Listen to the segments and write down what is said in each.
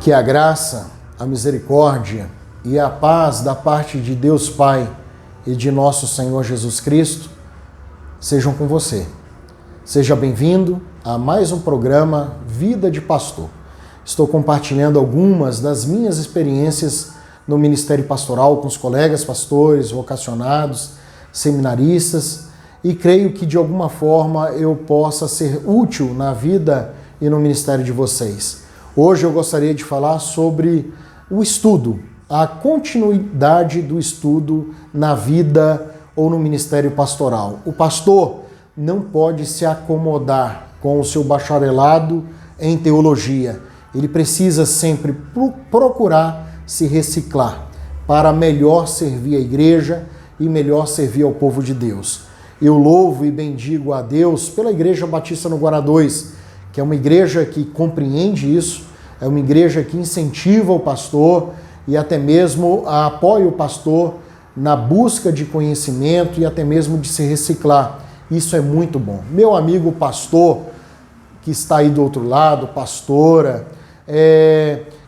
Que a graça, a misericórdia e a paz da parte de Deus Pai e de nosso Senhor Jesus Cristo sejam com você. Seja bem-vindo a mais um programa Vida de Pastor. Estou compartilhando algumas das minhas experiências no Ministério Pastoral com os colegas pastores, vocacionados, seminaristas, e creio que de alguma forma eu possa ser útil na vida e no ministério de vocês. Hoje eu gostaria de falar sobre o estudo, a continuidade do estudo na vida ou no ministério pastoral. O pastor não pode se acomodar com o seu bacharelado em teologia. Ele precisa sempre procurar se reciclar para melhor servir a igreja e melhor servir ao povo de Deus. Eu louvo e bendigo a Deus pela Igreja Batista no Guará 2, que é uma igreja que compreende isso, é uma igreja que incentiva o pastor e até mesmo apoia o pastor na busca de conhecimento e até mesmo de se reciclar. Isso é muito bom. Meu amigo pastor, que está aí do outro lado, pastora,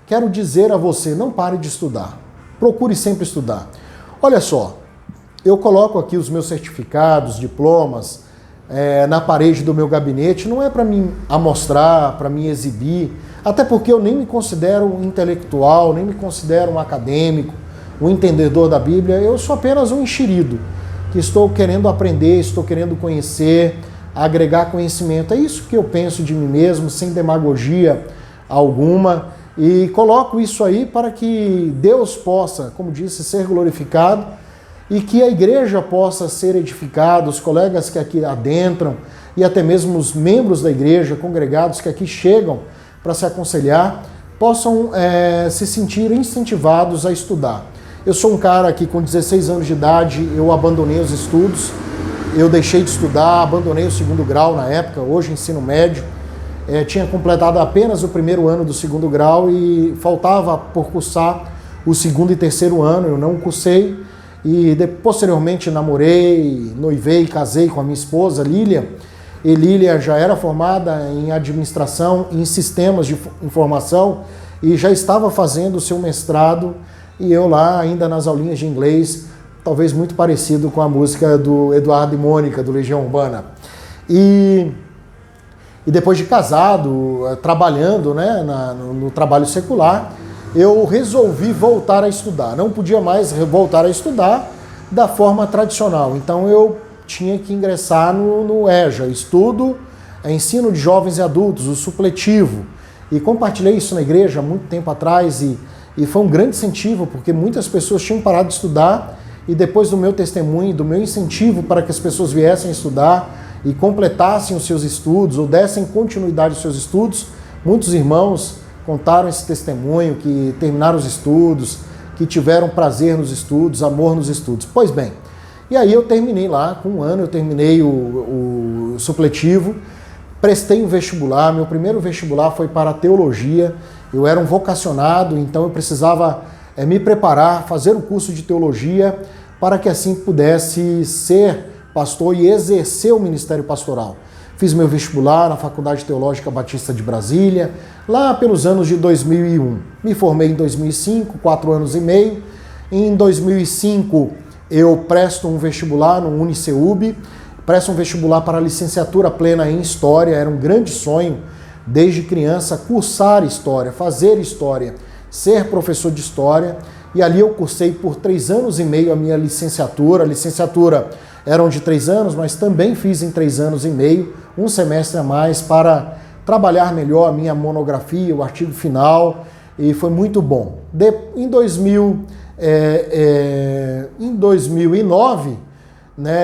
quero dizer a você, não pare de estudar. Procure sempre estudar. Olha só, eu coloco aqui os meus certificados, diplomas, na parede do meu gabinete, não é para mim amostrar, para mim exibir, até porque eu nem me considero um intelectual, nem me considero um acadêmico, um entendedor da Bíblia, eu sou apenas um enxerido, que estou querendo aprender, estou querendo conhecer, agregar conhecimento. É isso que eu penso de mim mesmo, sem demagogia alguma, e coloco isso aí para que Deus possa, como disse, ser glorificado e que a igreja possa ser edificada, os colegas que aqui adentram e até mesmo os membros da igreja, congregados que aqui chegam para se aconselhar, possam se sentir incentivados a estudar. Eu sou um cara que com 16 anos de idade eu abandonei os estudos, eu deixei de estudar, abandonei o segundo grau na época, hoje ensino médio, tinha completado apenas o primeiro ano do segundo grau e faltava por cursar o segundo e terceiro ano, eu não cursei e posteriormente namorei, noivei, casei com a minha esposa Lília, e Lília já era formada em administração e em sistemas de informação e já estava fazendo o seu mestrado e eu lá ainda nas aulinhas de inglês, talvez muito parecido com a música do Eduardo e Mônica, do Legião Urbana. E depois de casado, trabalhando no trabalho secular, eu resolvi voltar a estudar. Não podia mais voltar a estudar da forma tradicional. Então eu tinha que ingressar no EJA, Estudo, Ensino de Jovens e Adultos, o supletivo. E compartilhei isso na igreja há muito tempo atrás e foi um grande incentivo, porque muitas pessoas tinham parado de estudar e depois do meu testemunho, do meu incentivo para que as pessoas viessem estudar e completassem os seus estudos ou dessem continuidade aos seus estudos, muitos irmãos contaram esse testemunho, que terminaram os estudos, que tiveram prazer nos estudos, amor nos estudos. Pois bem, e aí eu terminei lá, com um ano eu terminei o supletivo, prestei um vestibular, meu primeiro vestibular foi para a teologia, eu era um vocacionado, então eu precisava me preparar, fazer o curso de teologia, para que assim pudesse ser pastor e exercer o ministério pastoral. Fiz meu vestibular na Faculdade Teológica Batista de Brasília, lá pelos anos de 2001. Me formei em 2005, 4 anos e meio. Em 2005, eu presto um vestibular no UniCeub, presto um vestibular para a licenciatura plena em História. Era um grande sonho, desde criança, cursar História, fazer História, ser professor de História. E ali eu cursei por 3 anos e meio a minha licenciatura. A licenciatura eram de 3 anos, mas também fiz em 3 anos e meio, um semestre a mais para trabalhar melhor a minha monografia, o artigo final, e foi muito bom. Em 2009,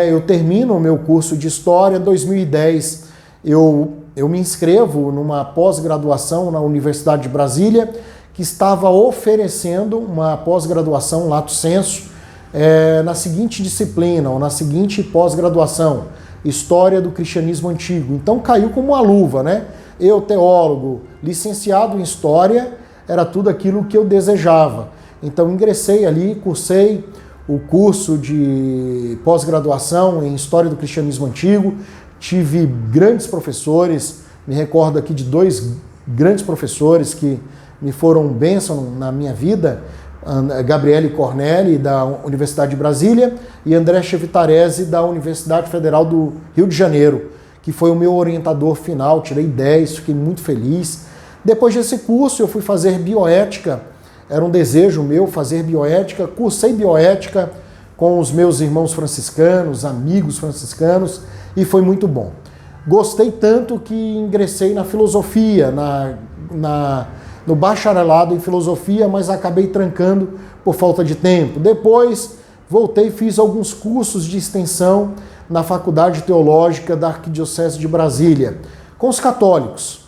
eu termino o meu curso de História. Em 2010, eu me inscrevo numa pós-graduação na Universidade de Brasília, que estava oferecendo uma pós-graduação lato sensu, na seguinte disciplina, ou na seguinte pós-graduação, História do Cristianismo Antigo. Então caiu como uma luva, né? Eu, teólogo, licenciado em História, era tudo aquilo que eu desejava. Então ingressei ali, cursei o curso de pós-graduação em História do Cristianismo Antigo, tive grandes professores, me recordo aqui de 2 grandes professores que me foram bênção na minha vida, Gabriele Cornelli, da Universidade de Brasília, e André Chevitarese, da Universidade Federal do Rio de Janeiro, que foi o meu orientador final. Tirei 10, fiquei muito feliz. Depois desse curso, eu fui fazer bioética. Era um desejo meu fazer bioética. Cursei bioética com os meus irmãos franciscanos, amigos franciscanos, e foi muito bom. Gostei tanto que ingressei na filosofia, no bacharelado em filosofia, mas acabei trancando por falta de tempo. Depois voltei e fiz alguns cursos de extensão na Faculdade Teológica da Arquidiocese de Brasília, com os católicos.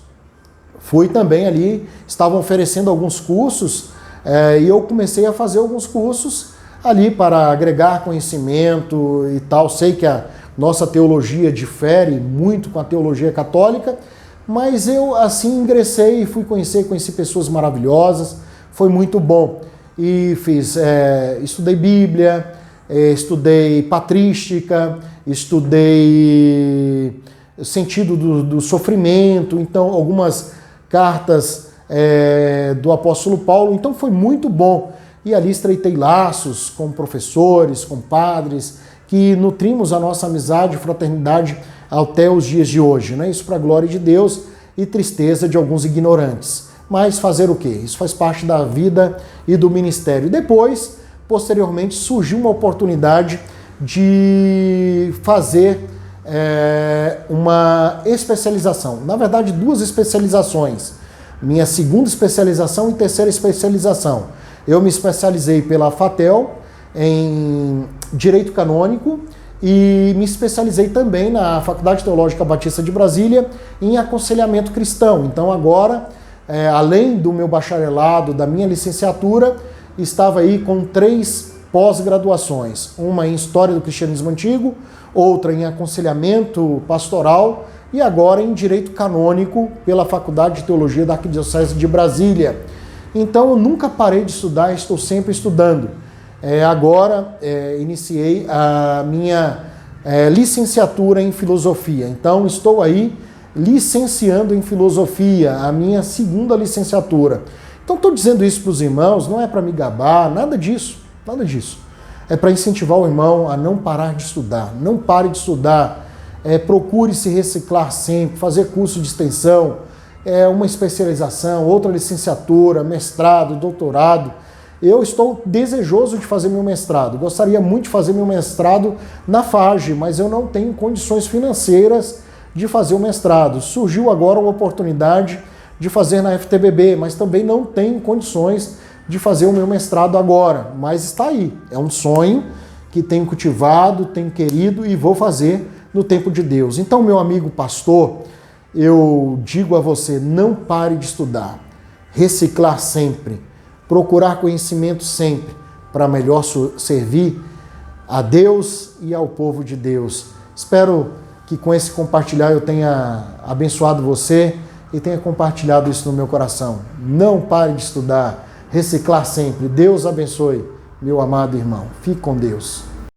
Fui também ali, estavam oferecendo alguns cursos, e eu comecei a fazer alguns cursos ali para agregar conhecimento e tal. Sei que a nossa teologia difere muito com a teologia católica, mas eu assim ingressei e fui conheci pessoas maravilhosas, foi muito bom. E estudei Bíblia, estudei patrística, estudei sentido do sofrimento, então algumas cartas do apóstolo Paulo, então foi muito bom. E ali estreitei laços com professores, com padres, que nutrimos a nossa amizade e fraternidade até os dias de hoje, né? Isso para a glória de Deus e tristeza de alguns ignorantes. Mas fazer o quê? Isso faz parte da vida e do ministério. Depois, posteriormente, surgiu uma oportunidade de fazer uma especialização. Na verdade, 2 especializações. Minha segunda especialização e terceira especialização. Eu me especializei pela FATEL em Direito Canônico e me especializei também na Faculdade Teológica Batista de Brasília em aconselhamento cristão. Então agora, além do meu bacharelado, da minha licenciatura, estava aí com 3 pós-graduações. Uma em História do Cristianismo Antigo, outra em aconselhamento pastoral e agora em Direito Canônico pela Faculdade de Teologia da Arquidiocese de Brasília. Então eu nunca parei de estudar, estou sempre estudando. Agora iniciei a minha licenciatura em filosofia. Então estou aí licenciando em filosofia, a minha segunda licenciatura. Então estou dizendo isso para os irmãos, não é para me gabar, nada disso, nada disso. É para incentivar o irmão a não parar de estudar, não pare de estudar, procure se reciclar sempre, fazer curso de extensão, uma especialização, outra licenciatura, mestrado, doutorado. Eu estou desejoso de fazer meu mestrado. Gostaria muito de fazer meu mestrado na FAGE, mas eu não tenho condições financeiras de fazer o mestrado. Surgiu agora uma oportunidade de fazer na FTBB, mas também não tenho condições de fazer o meu mestrado agora. Mas está aí. É um sonho que tenho cultivado, tenho querido e vou fazer no tempo de Deus. Então, meu amigo pastor, eu digo a você, não pare de estudar, reciclar sempre, procurar conhecimento sempre, para melhor servir a Deus e ao povo de Deus. Espero que com esse compartilhar eu tenha abençoado você e tenha compartilhado isso no meu coração. Não pare de estudar, reciclar sempre. Deus abençoe, meu amado irmão. Fique com Deus.